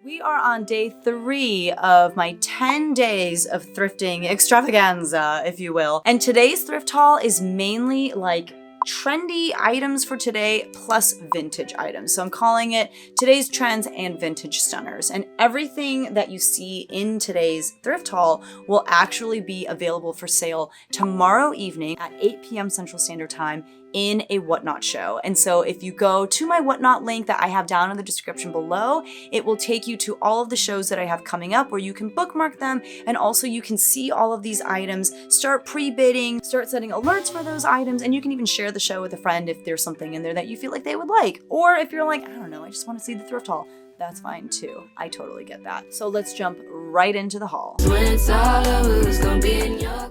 We are on day 3 of my 10 days of thrifting extravaganza, if you will. And today's thrift haul is mainly like trendy items for today plus vintage items. So I'm calling it today's trends and vintage stunners. And everything that you see in today's thrift haul will actually be available for sale tomorrow evening at 8 p.m. Central Standard Time in a Whatnot show. And so if you go to my Whatnot link that I have down in the description below, it will take you to all of the shows that I have coming up where you can bookmark them, and also you can see all of these items, start pre-bidding, start setting alerts for those items, and you can even share the show with a friend if there's something in there that you feel like they would like. Or if you're like, I don't know, I just want to see the thrift haul. That's fine too. I totally get that. So let's jump right into the haul.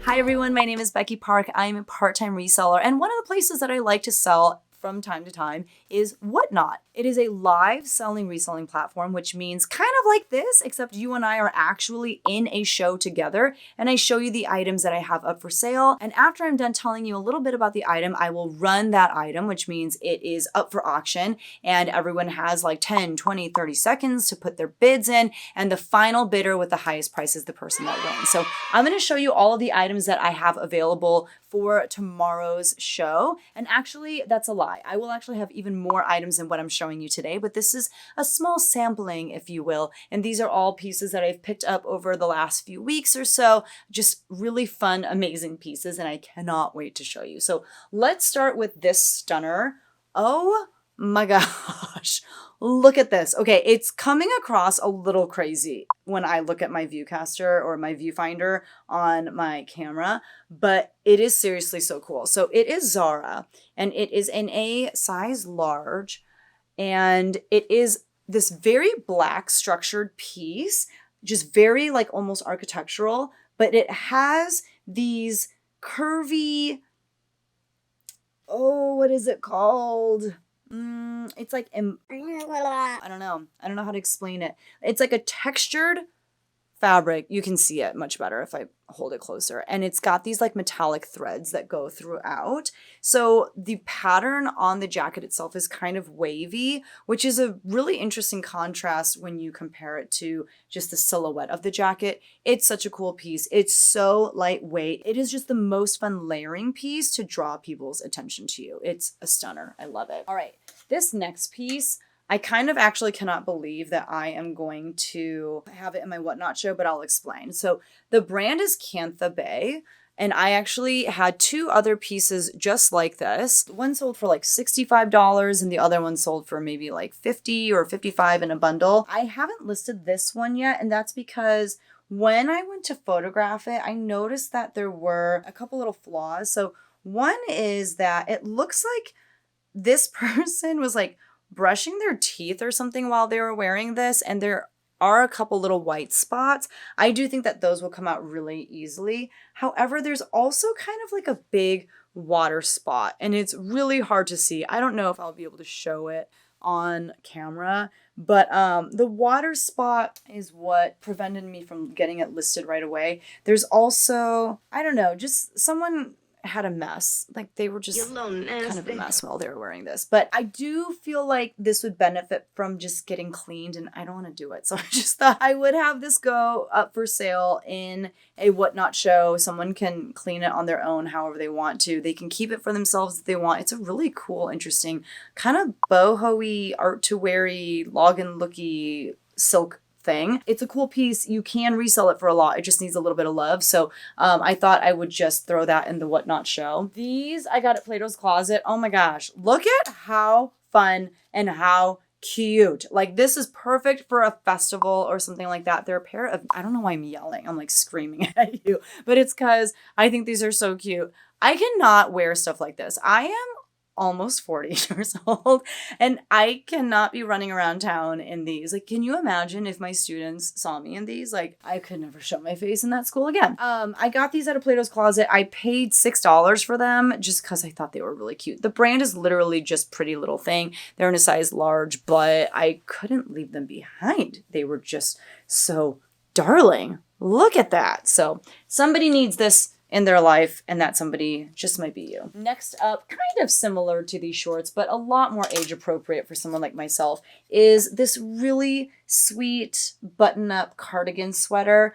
Hi everyone, my name is Becky Park. I'm a part-time reseller, and one of the places that I like to sell from time to time is Whatnot. It is a live selling reselling platform, which means kind of like this, except you and I are actually in a show together, and I show you the items that I have up for sale. And after I'm done telling you a little bit about the item, I will run that item, which means it is up for auction, and everyone has like 10, 20, 30 seconds to put their bids in, and the final bidder with the highest price is the person that wins. So I'm going to show you all of the items that I have available for tomorrow's show. And actually, that's a lie. I will actually have even more items than what I'm showing you today, but this is a small sampling, if you will. And these are all pieces that I've picked up over the last few weeks or so. Just really fun, amazing pieces, and I cannot wait to show you. So let's start with this stunner. Oh my gosh. Look at this. Okay, it's coming across a little crazy when I look at my Viewcaster or my viewfinder on my camera, but it is seriously so cool. So it is Zara, and it is in a size large, and it is this very black structured piece, just very like almost architectural, but it has these curvy, oh, what is it called? It's like, I don't know. I don't know how to explain it. It's like a textured fabric. You can see it much better if I hold it closer. And it's got these like metallic threads that go throughout. So the pattern on the jacket itself is kind of wavy, which is a really interesting contrast when you compare it to just the silhouette of the jacket. It's such a cool piece. It's so lightweight. It is just the most fun layering piece to draw people's attention to you. It's a stunner. I love it. All right. This next piece, I kind of actually cannot believe that I am going to have it in my Whatnot show, but I'll explain. So the brand is Cantha Bay, and I actually had 2 other pieces just like this. One sold for like $65 and the other one sold for maybe like $50 or $55 in a bundle. I haven't listed this one yet, and that's because when I went to photograph it, I noticed that there were a couple little flaws. So one is that it looks like this person was like brushing their teeth or something while they were wearing this, and there are a couple little white spots. I do think that those will come out really easily. However, there's also kind of like a big water spot, and it's really hard to see. I don't know if I'll be able to show it on camera, but the water spot is what prevented me from getting it listed right away. There's also, I don't know, just someone had a mess. Like they were just kind of a mess while they were wearing this. But I do feel like this would benefit from just getting cleaned, and I don't want to do it. So I just thought I would have this go up for sale in a Whatnot show. Someone can clean it on their own however they want to. They can keep it for themselves if they want. It's a really cool, interesting, kind of boho-y, art-to-wear-y, login-looky silk thing. It's a cool piece. You can resell it for a lot. It just needs a little bit of love. So I thought I would just throw that in the Whatnot show. These I got at Plato's Closet. Oh my gosh. Look at how fun and how cute. Like this is perfect for a festival or something like that. They're a pair of, I don't know why I'm yelling. I'm like screaming at you, but it's because I think these are so cute. I cannot wear stuff like this. I am almost 40 years old, and I cannot be running around town in these. Like, can you imagine if my students saw me in these? Like, I could never show my face in that school again. I got these at a Plato's Closet. I paid $6 for them just because I thought they were really cute. The brand is literally just Pretty Little Thing. They're in a size large, but I couldn't leave them behind. They were just so darling. Look at that. So somebody needs this in their life, and that somebody just might be you. Next up, kind of similar to these shorts, but a lot more age appropriate for someone like myself, is this really sweet button-up cardigan sweater.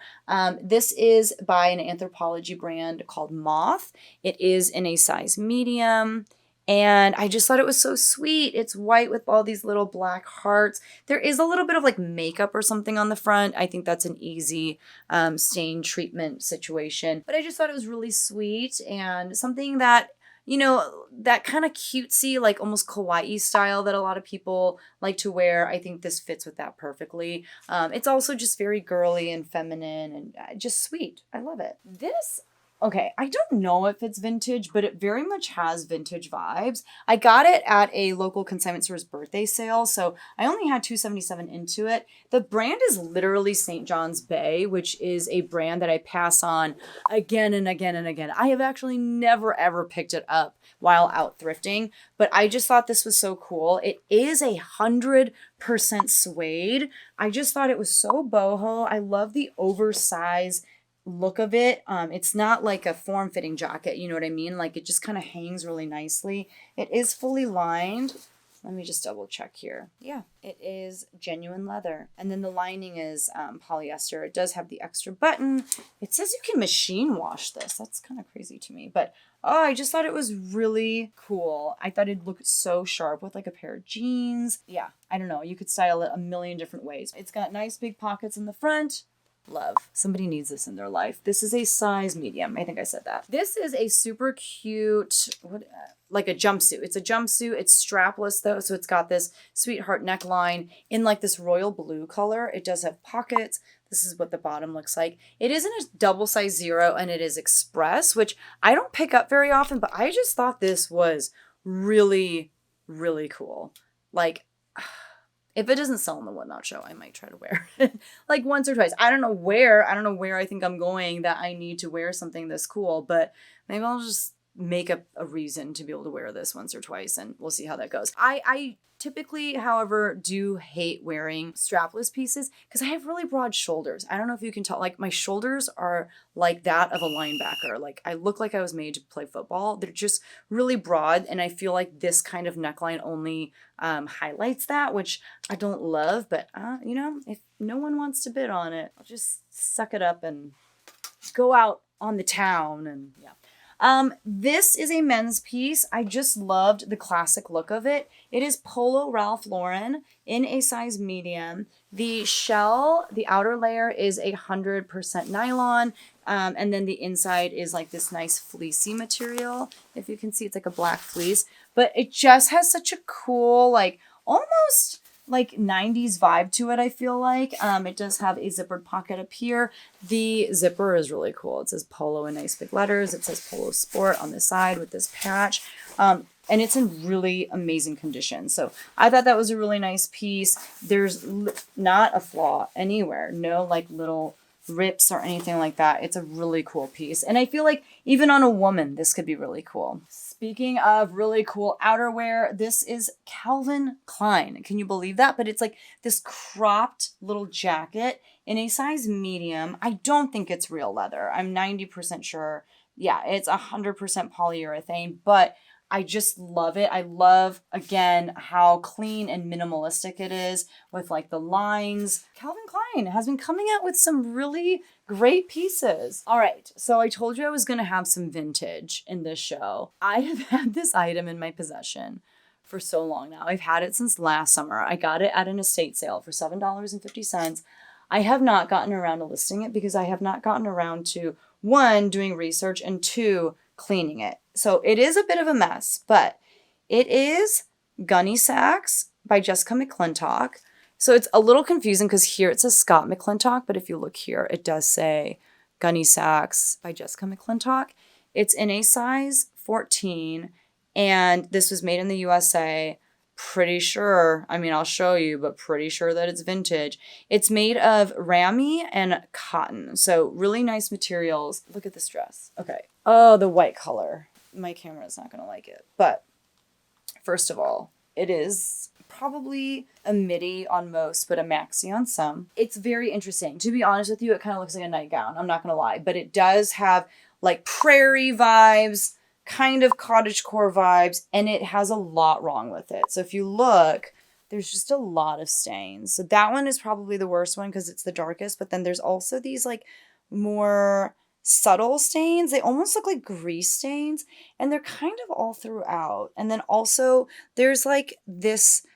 This is by an Anthropologie brand called Moth. It is in a size medium. And I just thought it was so sweet. It's white with all these little black hearts. There is a little bit of like makeup or something on the front. I think that's an easy stain treatment situation. But I just thought it was really sweet and something that, you know, that kind of cutesy, like almost kawaii style that a lot of people like to wear. I think this fits with that perfectly. It's also just very girly and feminine and just sweet. I love it. Okay, I don't know if it's vintage, but it very much has vintage vibes. I got it at a local consignment store's birthday sale, so I only had $277 into it. The brand is literally St. John's Bay, which is a brand that I pass on again and again and again. I have actually never ever picked it up while out thrifting, but I just thought this was so cool. It is 100% suede. I just thought it was so boho. I love the oversized look of it. It's not like a form-fitting jacket, you know what I mean? Like it just kind of hangs really nicely. It is fully lined. Let me just double check here. Yeah, it is genuine leather. And then the lining is polyester. It does have the extra button. It says you can machine wash this. That's kind of crazy to me, but oh, I just thought it was really cool. I thought it'd look so sharp with like a pair of jeans. Yeah, I don't know. You could style it a million different ways. It's got nice big pockets in the front. Love. Somebody needs this in their life. This is a size medium. I think I said that. This is a super cute, like a jumpsuit. It's a jumpsuit. It's strapless though. So it's got this sweetheart neckline in like this royal blue color. It does have pockets. This is what the bottom looks like. It is in a double size 0 and it is express, which I don't pick up very often, but I just thought this was really, really cool. Like, if it doesn't sell in the Whatnot show, I might try to wear it like once or twice. I don't know where I think I'm going that I need to wear something this cool, but maybe I'll just make up a reason to be able to wear this once or twice and we'll see how that goes. I typically, however, do hate wearing strapless pieces because I have really broad shoulders. I don't know if you can tell, like my shoulders are like that of a linebacker. Like I look like I was made to play football. They're just really broad and I feel like this kind of neckline only highlights that, which I don't love, but you know, if no one wants to bid on it, I'll just suck it up and go out on the town and yeah. This is a men's piece. I just loved the classic look of it. It is Polo Ralph Lauren in a size medium. The shell, the outer layer is 100% nylon. And then the inside is like this nice fleecy material. If you can see, it's like a black fleece, but it just has such a cool, like almost like 90s vibe to it, I feel like. It does have a zippered pocket up here. The zipper is really cool. It says Polo in nice big letters. It says Polo Sport on the side with this patch. And it's in really amazing condition. So I thought that was a really nice piece. There's not a flaw anywhere. No like little rips or anything like that. It's a really cool piece. And I feel like even on a woman, this could be really cool. Speaking of really cool outerwear, this is Calvin Klein. Can you believe that? But it's like this cropped little jacket in a size medium. I don't think it's real leather. I'm 90% sure. Yeah, it's 100% polyurethane, but I just love it. I love, again, how clean and minimalistic it is with like the lines. Calvin Klein has been coming out with some really great pieces. All right, so I told you I was going to have some vintage in this show. I have had this item in my possession for so long now. I've had it since last summer. I got it at an estate sale for $7.50. I have not gotten around to listing it because I have not gotten around to, one, doing research, and two, cleaning it. So it is a bit of a mess, but it is Gunne Sax by Jessica McClintock. So it's a little confusing because here it says Scott McClintock, but if you look here, it does say Gunne Sax by Jessica McClintock. It's in a size 14, and this was made in the USA. Pretty sure, I mean, I'll show you, but pretty sure that it's vintage. It's made of ramie and cotton, so really nice materials. Look at this dress. Okay. Oh, the white color. My camera is not going to like it. But first of all, it is probably a midi on most, but a maxi on some. It's very interesting. To be honest with you, it kind of looks like a nightgown. I'm not going to lie. But it does have like prairie vibes, kind of cottagecore vibes, and it has a lot wrong with it. So if you look, there's just a lot of stains. So that one is probably the worst one because it's the darkest, but then there's also these like more subtle stains. They almost look like grease stains, and they're kind of all throughout. And then also there's like this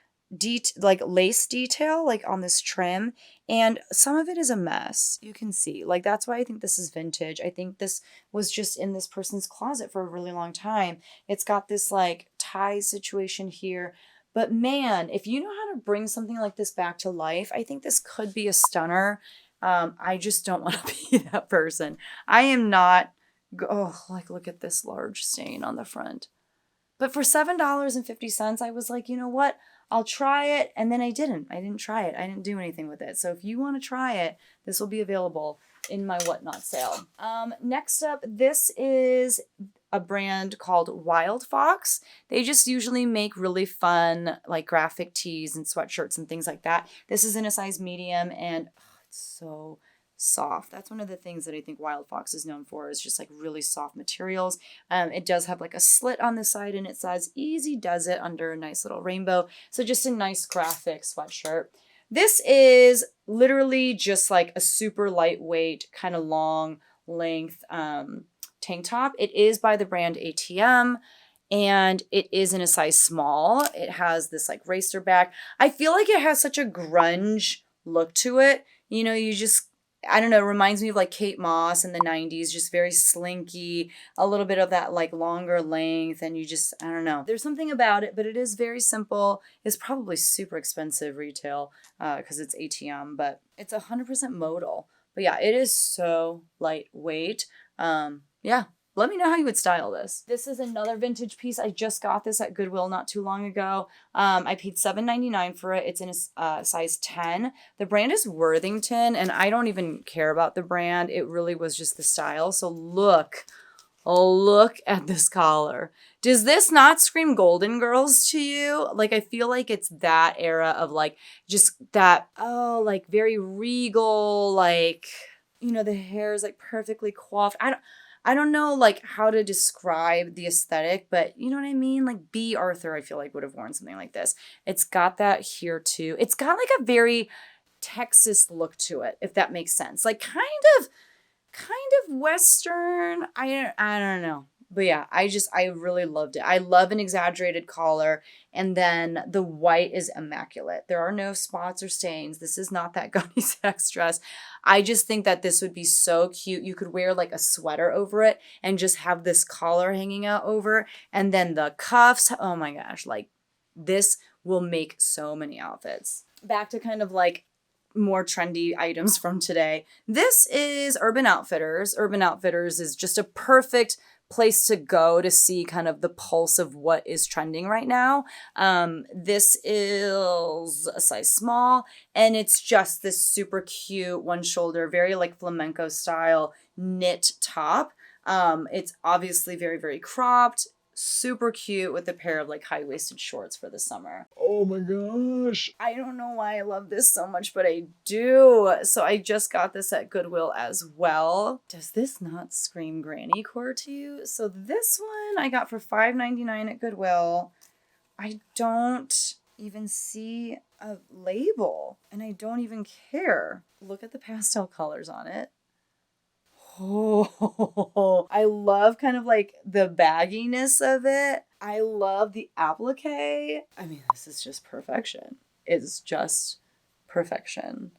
like lace detail like on this trim, and some of it is a mess. You can see, like, that's why I think this is vintage. I think this was just in this person's closet for a really long time. It's got this like tie situation here. But man, if you know how to bring something like this back to life, I think this could be a stunner. I just don't want to be that person. I am not, oh, like, look at this large stain on the front. But for $7.50, I was like, you know what? I'll try it. And then I didn't. I didn't try it. I didn't do anything with it. So if you want to try it, this will be available in my whatnot sale. Next up, this is a brand called Wild Fox. They just usually make really fun like graphic tees and sweatshirts and things like that. This is in a size medium, and it's so soft. That's one of the things that I think Wild Fox is known for, is just like really soft materials. It does have like a slit on the side, and it says easy does it under a nice little rainbow. So just a nice graphic sweatshirt. This is literally just like a super lightweight, kind of long length tank top. It is by the brand ATM, and it is in a size small. It has this like racer back. I feel like it has such a grunge look to it. You know, you just, I don't know, it reminds me of like Kate Moss in the 90s, just very slinky, a little bit of that like longer length, and you just, I don't know. There's something about it, but it is very simple. It's probably super expensive retail because it's ATM, but it's 100% modal. But yeah, it is so lightweight. Yeah. Let me know how you would style this. This is another vintage piece. I just got this at Goodwill not too long ago. I paid $7.99 for it. It's in a size 10. The brand is Worthington, and I don't even care about the brand. It really was just the style. So look at this collar. Does this not scream Golden Girls to you? Like, I feel like it's that era of like, just that, oh, like very regal, like, you know, the hair is like perfectly coiffed. I don't know like how to describe the aesthetic, but you know what I mean? Like B. Arthur, I feel like would have worn something like this. It's got that here too. It's got like a very Texas look to it, if that makes sense. Like kind of Western. I don't know. But yeah, I really loved it. I love an exaggerated collar, and then the white is immaculate. There are no spots or stains. This is not that Gunne Sax dress. I just think that this would be so cute. You could wear like a sweater over it and just have this collar hanging out over, and then the cuffs. Oh my gosh, like this will make so many outfits. Back to kind of like more trendy items from today. This is Urban Outfitters. Urban Outfitters is just a perfect place to go to see kind of the pulse of what is trending right now. This is a size small, and it's just this super cute one shoulder, very like flamenco style knit top. It's obviously very, very cropped, super cute with a pair of like high-waisted shorts for the summer. Oh my gosh. I don't know why I love this so much, but I do. So I just got this at Goodwill as well. Does this not scream granny core to you? So this one I got for $5.99 at Goodwill. I don't even see a label, and I don't even care. Look at the pastel colors on it. Oh, I love kind of like the bagginess of it. I love the applique. I mean, this is just perfection. It's just perfection.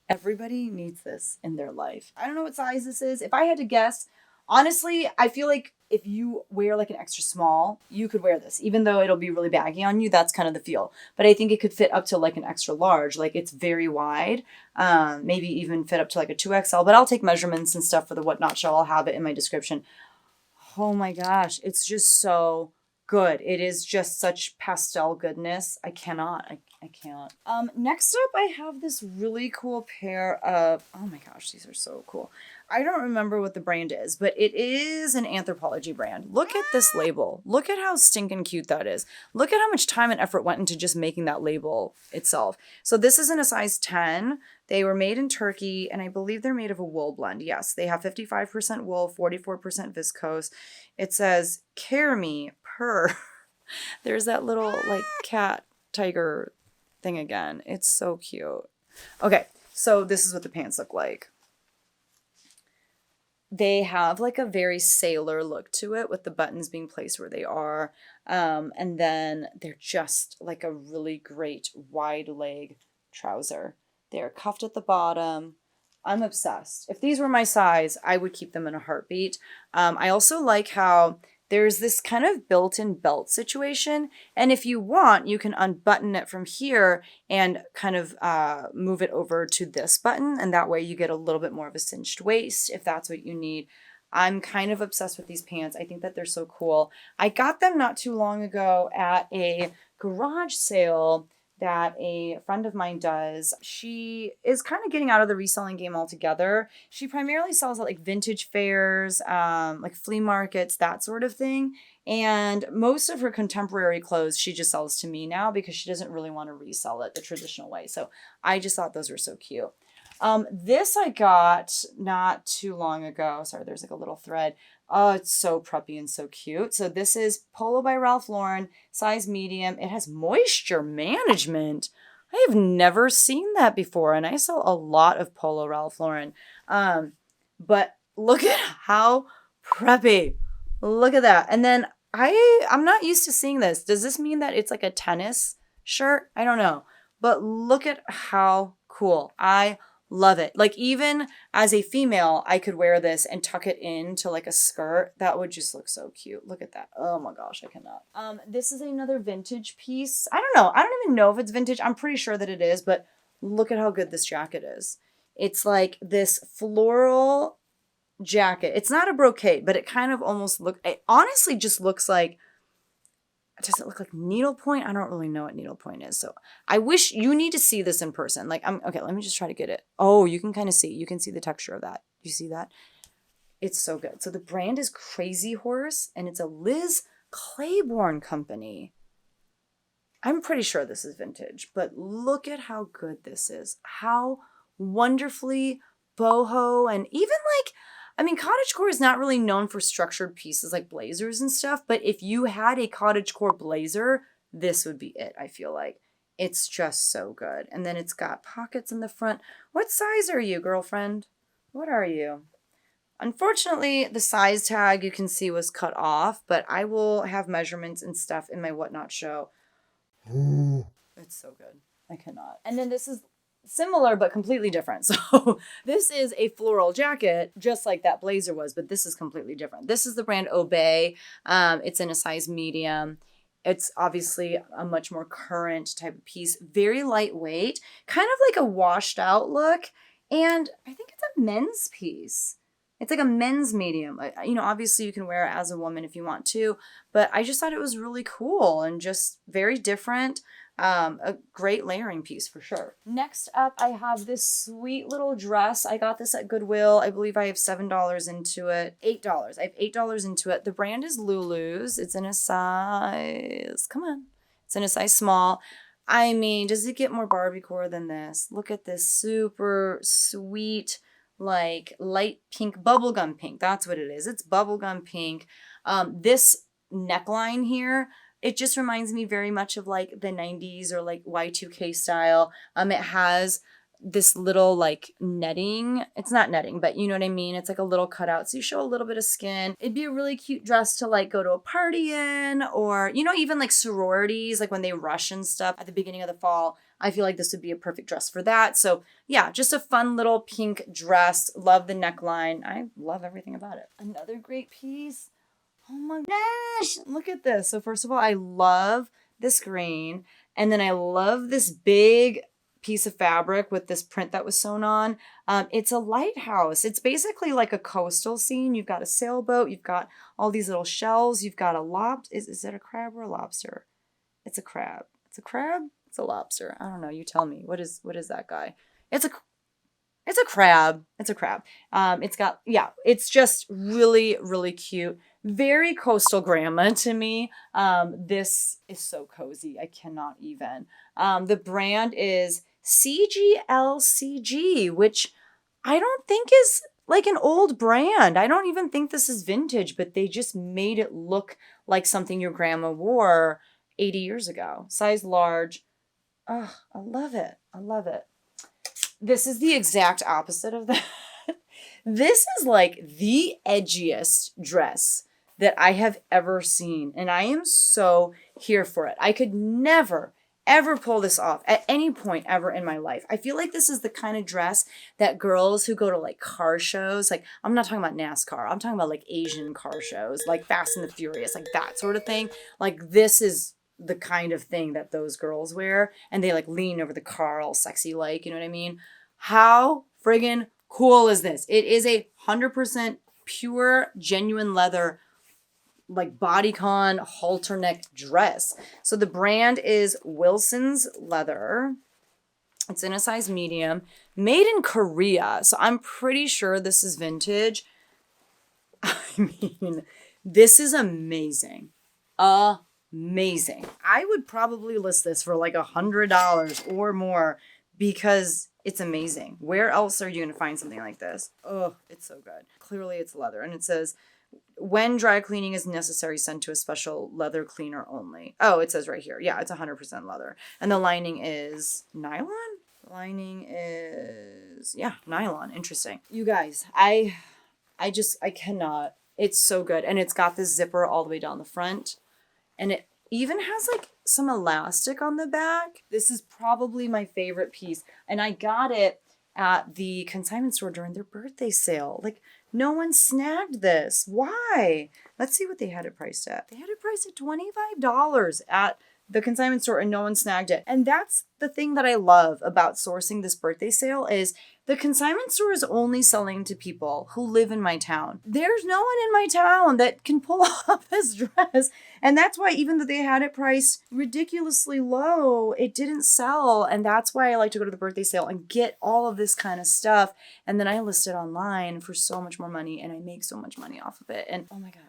Everybody needs this in their life. I don't know what size this is. If I had to guess, honestly, I feel like if you wear like an extra small, you could wear this. Even though it'll be really baggy on you, that's kind of the feel. But I think it could fit up to like an extra large. Like it's very wide. Maybe even fit up to like a 2XL. But I'll take measurements and stuff for the whatnot show. I'll have it in my description. Oh my gosh. It's just so good. It is just such pastel goodness. I cannot. I can't. Next up, I have this really cool pair of, oh my gosh, these are so cool. I don't remember what the brand is, but it is an Anthropologie brand. Look at this label. Look at how stinking cute that is. Look at how much time and effort went into just making that label itself. So this is in a size 10. They were made in Turkey, and I believe they're made of a wool blend. Yes, they have 55% wool, 44% viscose. It says, "Care me, purr." There's that little like cat tiger thing again. It's so cute. Okay, so this is what the pants look like. They have like a very sailor look to it with the buttons being placed where they are. And then they're just like a really great wide leg trouser. They're cuffed at the bottom. I'm obsessed. If these were my size, I would keep them in a heartbeat. I also like how there's this kind of built-in belt situation. And if you want, you can unbutton it from here and kind of move it over to this button. And that way you get a little bit more of a cinched waist if that's what you need. I'm kind of obsessed with these pants. I think that they're so cool. I got them not too long ago at a garage sale that a friend of mine does. She is kind of getting out of the reselling game altogether. She primarily sells at like vintage fairs, like flea markets, that sort of thing. And most of her contemporary clothes she just sells to me now because she doesn't really want to resell it the traditional way. So I just thought those were so cute. This I got not too long ago. Sorry, there's like a little thread. Oh, it's so preppy and so cute. So this is Polo by Ralph Lauren, size medium. It has moisture management. I have never seen that before, and I sell a lot of Polo Ralph Lauren. But look at how preppy. Look at that. And then I'm not used to seeing this. Does this mean that it's like a tennis shirt? I don't know. But look at how cool. I love it. Like even as a female, I could wear this and tuck it into like a skirt. That would just look so cute. Look at that. Oh my gosh, I cannot. This is another vintage piece. I don't know. I don't even know if it's vintage. I'm pretty sure that it is, but look at how good this jacket is. It's like this floral jacket. It's not a brocade, but it kind of almost it honestly just looks like, does it look like needlepoint? I don't really know what needlepoint is. So I wish you need to see this in person. Like, okay, let me just try to get it. Oh, you can kind of see. You can see the texture of that. You see that? It's so good. So the brand is Crazy Horse, and it's a Liz Claiborne company. I'm pretty sure this is vintage, but look at how good this is. How wonderfully boho, and even like, I mean, cottagecore is not really known for structured pieces like blazers and stuff, but if you had a cottagecore blazer, this would be it, I feel like. It's just so good. And then it's got pockets in the front. What size are you, girlfriend? What are you? Unfortunately, the size tag you can see was cut off, but I will have measurements and stuff in my whatnot show. It's so good. I cannot. And then this is similar but completely different. So this is a floral jacket just like that blazer was, but this is completely different. This is the brand Obey. It's in a size medium. It's obviously a much more current type of piece, very lightweight, kind of like a washed out look, and I think it's a men's piece. It's like a men's medium. You know, obviously you can wear it as a woman if you want to, but I just thought it was really cool and just very different. A great layering piece for sure. Next up, I have this sweet little dress. I got this at Goodwill. I believe I have $7 into it. $8. I have $8 into it. The brand is Lulu's. It's in a size, come on. It's in a size small. I mean, does it get more Barbie-core than this? Look at this super sweet, like light pink, bubblegum pink. That's what it is. It's bubblegum pink. This neckline here, it just reminds me very much of like the 90s or like Y2K style. It has this little like netting. It's not netting, but you know what I mean? It's like a little cutout. So you show a little bit of skin. It'd be a really cute dress to like go to a party in, or, you know, even like sororities, like when they rush and stuff at the beginning of the fall. I feel like this would be a perfect dress for that. So yeah, just a fun little pink dress. Love the neckline. I love everything about it. Another great piece. Oh my gosh, look at this. So first of all, I love this green. And then I love this big piece of fabric with this print that was sewn on. It's a lighthouse. It's basically like a coastal scene. You've got a sailboat. You've got all these little shells. You've got a lobster. Is it a crab or a lobster? It's a crab. It's a crab? It's a lobster. I don't know. You tell me. What is that guy? It's a crab. It's a crab. It's just really, really cute. Very coastal grandma to me. This is so cozy. I cannot even. The brand is CGLCG, which I don't think is like an old brand. I don't even think this is vintage, but they just made it look like something your grandma wore 80 years ago. Size large. Oh, I love it. I love it. This is the exact opposite of that. This is like the edgiest dress that I have ever seen. And I am so here for it. I could never, ever pull this off at any point ever in my life. I feel like this is the kind of dress that girls who go to like car shows, like I'm not talking about NASCAR, I'm talking about like Asian car shows, like Fast and the Furious, like that sort of thing. Like this is the kind of thing that those girls wear, and they like lean over the car all sexy like, you know what I mean? How friggin' cool is this? It is 100% pure, genuine leather, like bodycon halter neck dress. So the brand is Wilson's Leather. It's in a size medium, made in Korea. So I'm pretty sure this is vintage. I mean, this is amazing. Amazing. I would probably list this for like $100 or more because it's amazing. Where else are you going to find something like this? Oh, it's so good. Clearly it's leather. And it says, when dry cleaning is necessary, send to a special leather cleaner only. Oh, it says right here. Yeah, it's 100% leather. And the lining is nylon? The lining is, yeah, nylon. Interesting. You guys, I cannot. It's so good. And it's got this zipper all the way down the front. And it even has like some elastic on the back. This is probably my favorite piece. And I got it at the consignment store during their birthday sale. Like, no one snagged this. Why? Let's see what they had it priced at. They had it priced at $25 at the consignment store and no one snagged it. And that's the thing that I love about sourcing this birthday sale is the consignment store is only selling to people who live in my town. There's no one in my town that can pull off this dress. And that's why even though they had it priced ridiculously low, it didn't sell. And that's why I like to go to the birthday sale and get all of this kind of stuff. And then I list it online for so much more money and I make so much money off of it. And oh my gosh.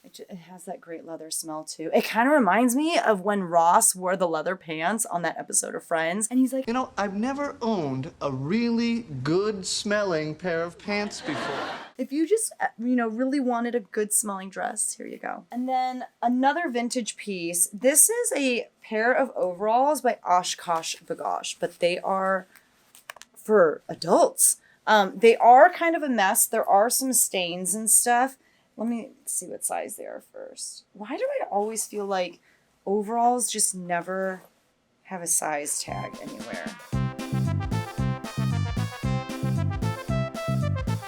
It has that great leather smell too. It kind of reminds me of when Ross wore the leather pants on that episode of Friends. And he's like, you know, I've never owned a really good smelling pair of pants before. If you just, really wanted a good smelling dress, here you go. And then another vintage piece. This is a pair of overalls by Oshkosh B'gosh, but they are for adults. They are kind of a mess. There are some stains and stuff. Let me see what size they are first. Why do I always feel like overalls just never have a size tag anywhere?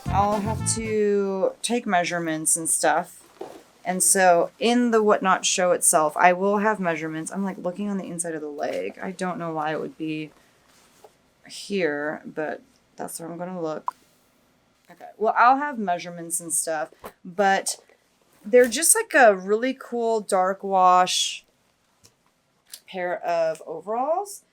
I'll have to take measurements and stuff. And so in the Whatnot show itself, I will have measurements. I'm like looking on the inside of the leg. I don't know why it would be here, but that's where I'm going to look. Okay, well, I'll have measurements and stuff, but they're just like a really cool dark wash pair of overalls,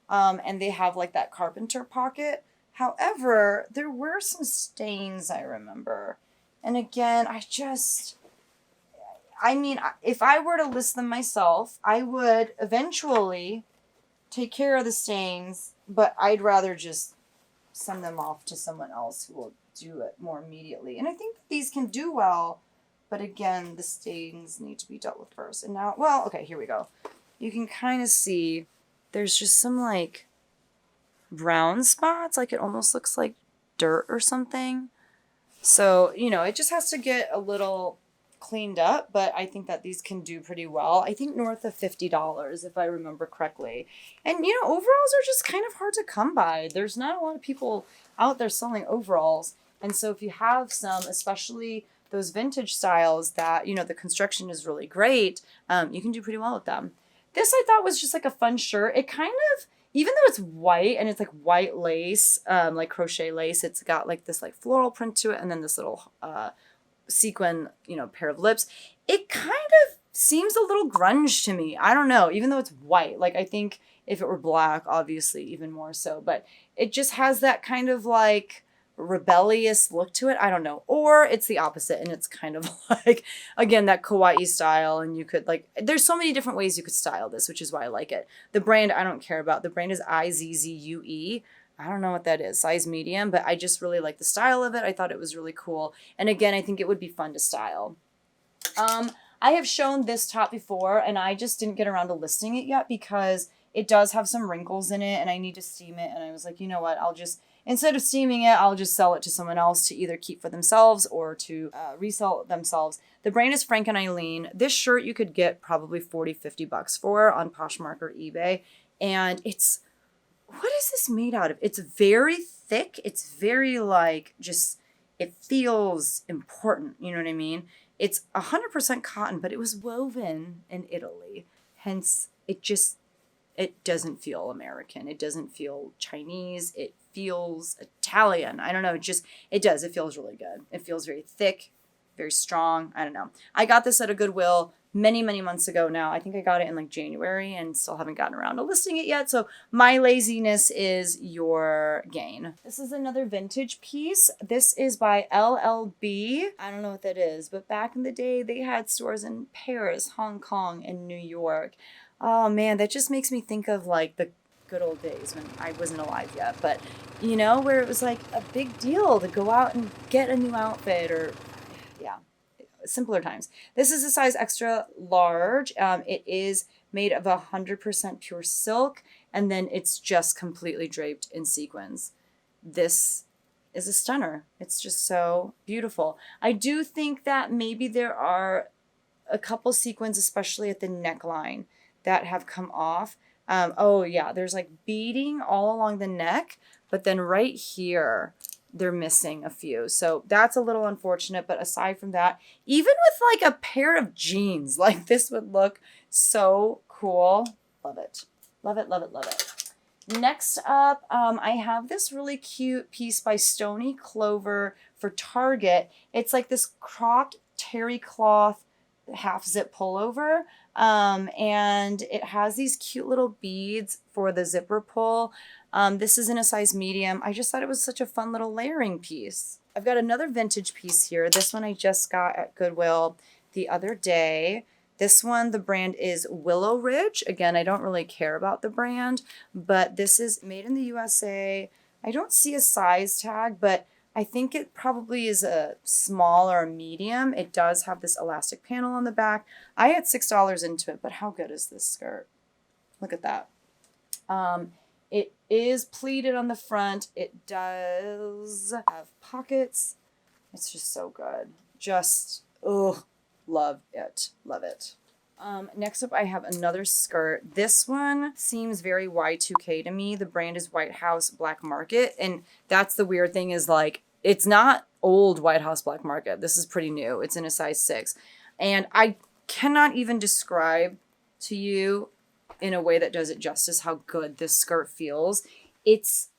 and they have like that carpenter pocket. However, there were some stains, I remember. And again, if I were to list them myself, I would eventually take care of the stains, but I'd rather just send them off to someone else who will do it more immediately. And I think these can do well, but again, the stains need to be dealt with first. And now, well, okay, here we go. You can kind of see there's just some like brown spots, like it almost looks like dirt or something. So, it just has to get a little cleaned up, but I think that these can do pretty well. I think north of $50, if I remember correctly. And, overalls are just kind of hard to come by. There's not a lot of people out there selling overalls. And so if you have some, especially those vintage styles that, the construction is really great, you can do pretty well with them. This I thought was just like a fun shirt. It kind of, even though it's white and it's like white lace, like crochet lace, it's got like this like floral print to it and then this little sequin, pair of lips. It kind of seems a little grunge to me. I don't know, even though it's white. Like I think if it were black, obviously even more so, but it just has that kind of like rebellious look to it. I don't know. Or it's the opposite and it's kind of like, again, that kawaii style. And you could like, there's so many different ways you could style this, which is why I like it. The brand I don't care about. The brand is IZZUE. I don't know what that is, size medium, but I just really like the style of it. I thought it was really cool. And again, I think it would be fun to style. I have shown this top before and I just didn't get around to listing it yet because it does have some wrinkles in it and I need to steam it. And I was like, you know what, I'll just, instead of steaming it, I'll just sell it to someone else to either keep for themselves or to resell it themselves. The brand is Frank and Eileen. This shirt you could get probably 40, 50 bucks for on Poshmark or eBay. And it's, what is this made out of? It's very thick. It's very like, just, it feels important. You know what I mean? It's 100% cotton, but it was woven in Italy. Hence, it doesn't feel American. It doesn't feel Chinese. It feels Italian. I don't know. It does. It feels really good. It feels very thick, very strong. I don't know. I got this at a Goodwill many, many months ago now. I think I got it in like January and still haven't gotten around to listing it yet. So my laziness is your gain. This is another vintage piece. This is by LLB. I don't know what that is, but back in the day, they had stores in Paris, Hong Kong, and New York. Oh man, that just makes me think of like the good old days when I wasn't alive yet. But you know, where it was like a big deal to go out and get a new outfit or yeah. Simpler times. This is a size extra large. It is made of 100% pure silk, and then it's just completely draped in sequins. This is a stunner. It's just so beautiful. I do think that maybe there are a couple sequins, especially at the neckline, that have come off. Oh yeah, there's like beading all along the neck, but then right here, they're missing a few. So that's a little unfortunate. But aside from that, even with like a pair of jeans, like this would look so cool. Love it. Love it, love it, love it. Next up, I have this really cute piece by Stony Clover for Target. It's like this cropped terry cloth half zip pullover. And it has these cute little beads for the zipper pull. This is in a size medium. I just thought it was such a fun little layering piece. I've got another vintage piece here. This one I just got at Goodwill the other day. This one, the brand is Willow Ridge. Again, I don't really care about the brand, but this is made in the USA. I don't see a size tag, but I think it probably is a small or a medium. It does have this elastic panel on the back. I had $6 into it, but how good is this skirt? Look at that. It is pleated on the front. It does have pockets. It's just so good. Just, oh, love it. Love it. Next up, I have another skirt. This one seems very Y2K to me. The brand is White House Black Market. And that's the weird thing is like, it's not old White House Black Market. This is pretty new. It's in a size 6. And I cannot even describe to you in a way that does it justice how good this skirt feels. It's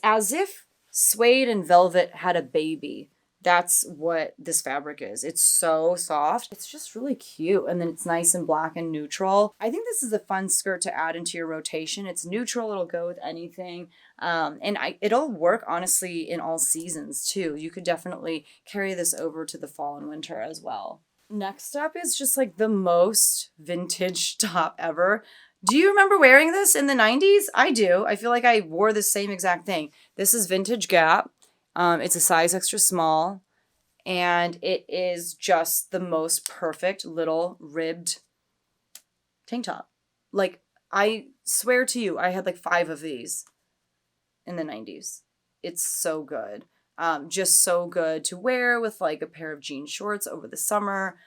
as if suede and velvet had a baby. That's what this fabric is. It's so soft. It's just really cute. And then it's nice and black and neutral. I think this is a fun skirt to add into your rotation. It's neutral. It'll go with anything. And it'll work, honestly, in all seasons, too. You could definitely carry this over to the fall and winter as well. Next up is just like the most vintage top ever. Do you remember wearing this in the 90s? I do. I feel like I wore the same exact thing. This is Vintage Gap. It's a size extra small, and it is just the most perfect little ribbed tank top. Like, I swear to you, I had like 5 of these in the 90s. It's so good. Just so good to wear with like a pair of jean shorts over the summer.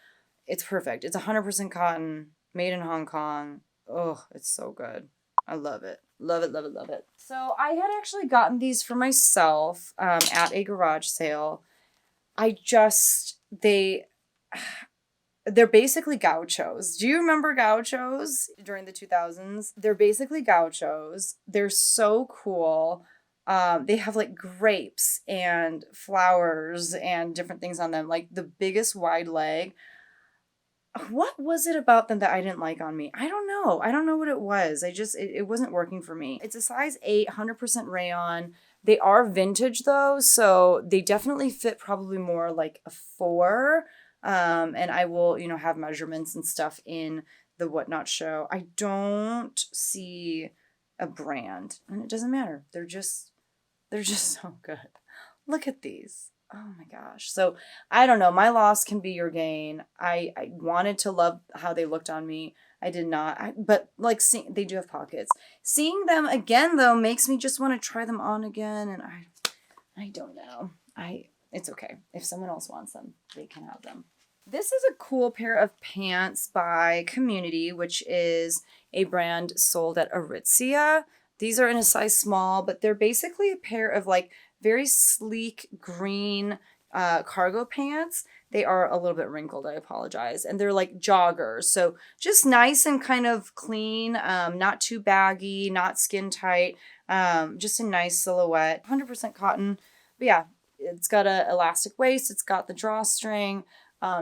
It's perfect. It's 100% cotton, made in Hong Kong. Oh, it's so good. I love it. Love it, love it, love it. So I had actually gotten these for myself at a garage sale. They're basically gauchos. Do you remember gauchos during the 2000s? They're basically gauchos. They're so cool. They have like grapes and flowers and different things on them. Like the biggest wide leg. What was it about them that I didn't like on me? I don't know. I don't know what it was. It wasn't working for me. It's a size 8, 100% rayon. They are vintage though, so they definitely fit probably more like a 4. And I will, you know, have measurements and stuff in the Whatnot show. I don't see a brand, and it doesn't matter. They're just so good. Look at these. Oh my gosh. So I don't know. My loss can be your gain. I wanted to love how they looked on me. I did not. But like, they do have pockets. Seeing them again though makes me just want to try them on again. And I don't know. It's okay. If someone else wants them, they can have them. This is a cool pair of pants by Community, which is a brand sold at Aritzia. These are in a size small, but they're basically a pair of like very sleek green cargo pants. They are a little bit wrinkled, I apologize. And they're like joggers. So just nice and kind of clean, not too baggy, not skin tight, just a nice silhouette, 100% cotton. But yeah, it's got an elastic waist. It's got the drawstring,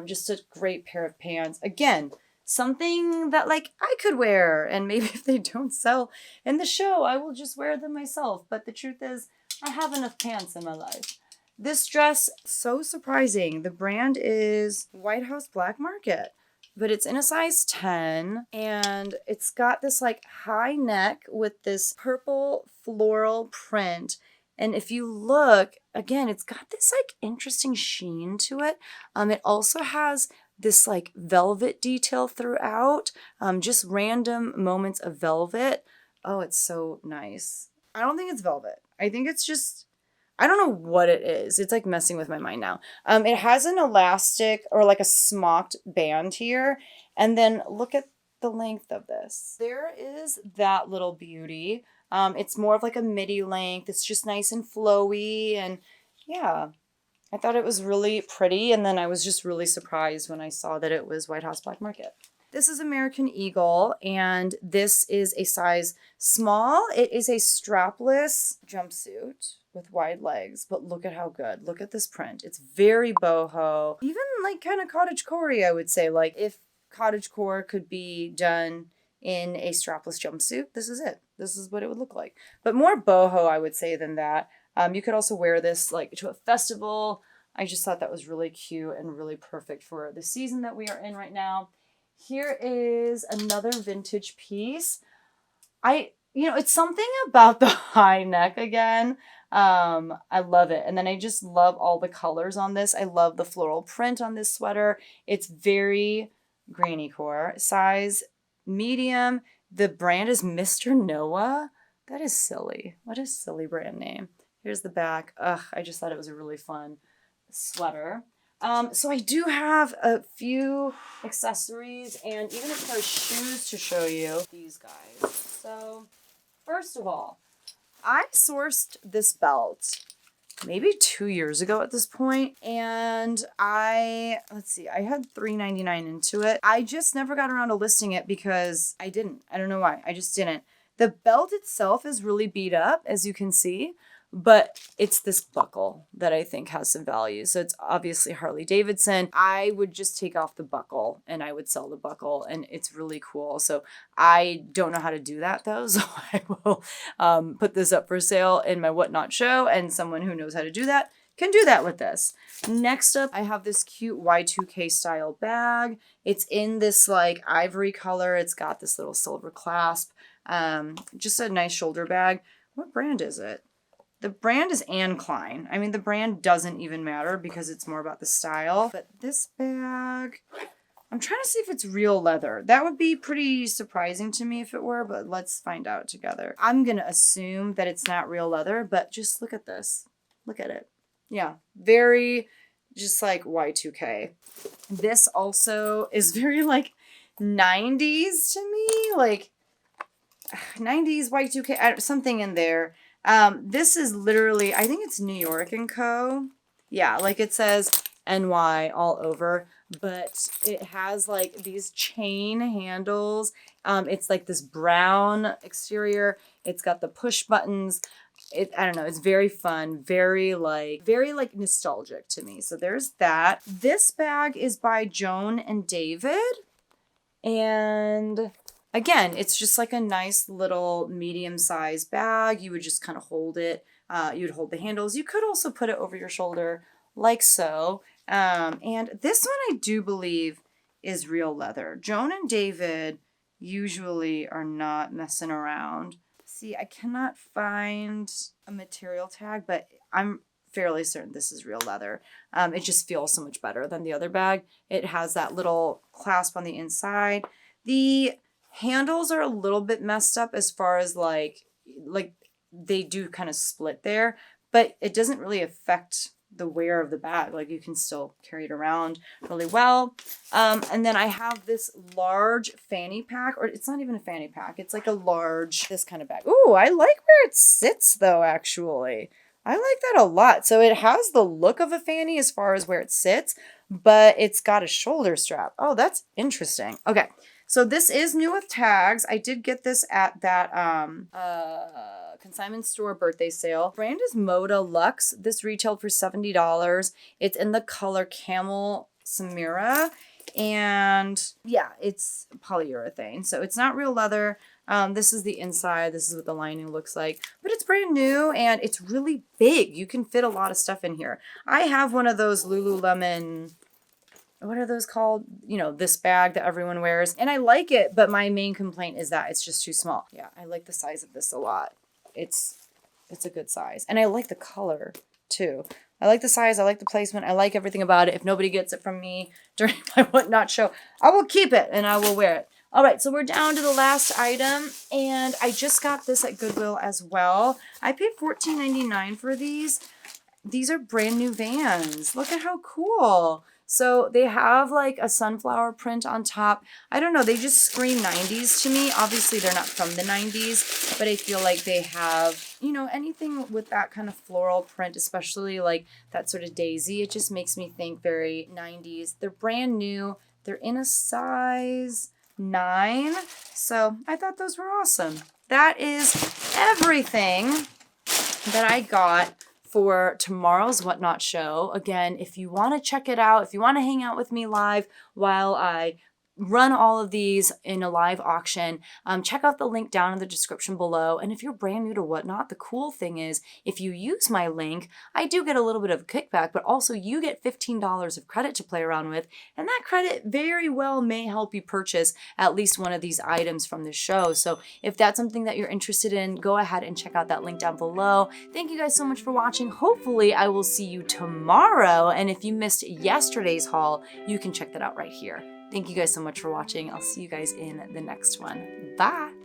just a great pair of pants. Again, something that like I could wear, and maybe if they don't sell in the show, I will just wear them myself. But the truth is, I have enough pants in my life. This dress, so surprising. The brand is White House Black Market, but it's in a size 10, and it's got this like high neck with this purple floral print. And if you look, again, it's got this like interesting sheen to it. It also has this like velvet detail throughout, just random moments of velvet. Oh, it's so nice. I don't think it's velvet. I think it's just, I don't know what it is. It's like messing with my mind now. It has an elastic or like a smocked band here. And then look at the length of this. There is that little beauty. It's more of like a midi length. It's just nice and flowy. And yeah, I thought it was really pretty. And then I was just really surprised when I saw that it was White House Black Market. This is American Eagle, and this is a size small. It is a strapless jumpsuit with wide legs, but look at how good. Look at this print. It's very boho, even like kind of cottagecore, I would say. Like if cottagecore could be done in a strapless jumpsuit, this is it. This is what it would look like. But more boho, I would say, than that. You could also wear this like to a festival. I just thought that was really cute and really perfect for the season that we are in right now. Here is another vintage piece. It's something about the high neck again. I love it. And then I just love all the colors on this. I love the floral print on this sweater. It's very granny core, size medium. The brand is Mr. Noah. That is silly. What a silly brand name. Here's the back. Ugh, I just thought it was a really fun sweater. So I do have a few accessories and even a pair of shoes to show you. These guys. So first of all, I sourced this belt maybe 2 years ago at this point, and I had $3.99 into it. I just never got around to listing it because I didn't. I don't know why. I just didn't. The belt itself is really beat up, as you can see. But it's this buckle that I think has some value. So it's obviously Harley Davidson. I would just take off the buckle and I would sell the buckle, and it's really cool. So I don't know how to do that though. So I will put this up for sale in my Whatnot show, and someone who knows how to do that can do that with this. Next up, I have this cute Y2K style bag. It's in this like ivory color. It's got this little silver clasp. Just a nice shoulder bag. What brand is it? The brand is Anne Klein. I mean, the brand doesn't even matter because it's more about the style. But this bag, I'm trying to see if it's real leather. That would be pretty surprising to me if it were, but let's find out together. I'm going to assume that it's not real leather, but just look at this. Look at it. Yeah, very just like Y2K. This also is very like 90s to me, like 90s Y2K, something in there. This is literally, I think it's New York & Co. Yeah, like it says NY all over, but it has like these chain handles. It's like this brown exterior. It's got the push buttons. I don't know. It's very fun. Very like nostalgic to me. So there's that. This bag is by Joan and David. And again, it's just like a nice little medium-sized bag. You would just kind of hold it You'd hold the handles. You could also put it over your shoulder like so. And this one I do believe is real leather. Joan and David usually are not messing around. See, I cannot find a material tag, but I'm fairly certain this is real leather. It just feels so much better than the other bag. It has that little clasp on the inside. The handles are a little bit messed up as far as like they do kind of split there, but it doesn't really affect the wear of the bag. Like you can still carry it around really well. And then I have this large fanny pack, or it's not even a fanny pack. It's like a large, this kind of bag. Ooh, I like where it sits though, actually. I like that a lot. So it has the look of a fanny as far as where it sits, but it's got a shoulder strap. Oh, that's interesting. Okay. So this is new with tags. I did get this at that consignment store birthday sale. Brand is Moda Luxe. This retailed for $70. It's in the color Camel Samira. And yeah, it's polyurethane. So it's not real leather. This is the inside. This is what the lining looks like. But it's brand new and it's really big. You can fit a lot of stuff in here. I have one of those Lululemon, what are those called? You know, this bag that everyone wears. And I like it, but my main complaint is that it's just too small. Yeah, I like the size of this a lot. It's a good size. And I like the color too. I like the size. I like the placement. I like everything about it. If nobody gets it from me during my whatnot show, I will keep it and I will wear it. All right, so we're down to the last item, and I just got this at Goodwill as well. I paid $14.99 for these. These are brand new Vans. Look at how cool. So they have like a sunflower print on top. I don't know, they just scream 90s to me. Obviously they're not from the 90s, but I feel like they have, you know, anything with that kind of floral print, especially like that sort of daisy. It just makes me think very 90s. They're brand new. They're in a size 9. So I thought those were awesome. That is everything that I got for tomorrow's Whatnot show. Again, if you want to check it out, if you want to hang out with me live while I run all of these in a live auction, check out the link down in the description below. And if you're brand new to Whatnot, the cool thing is if you use my link, I do get a little bit of a kickback, but also you get $15 of credit to play around with. And that credit very well may help you purchase at least one of these items from the show. So if that's something that you're interested in, go ahead and check out that link down below. Thank you guys so much for watching. Hopefully I will see you tomorrow. And if you missed yesterday's haul, you can check that out right here. Thank you guys so much for watching. I'll see you guys in the next one. Bye.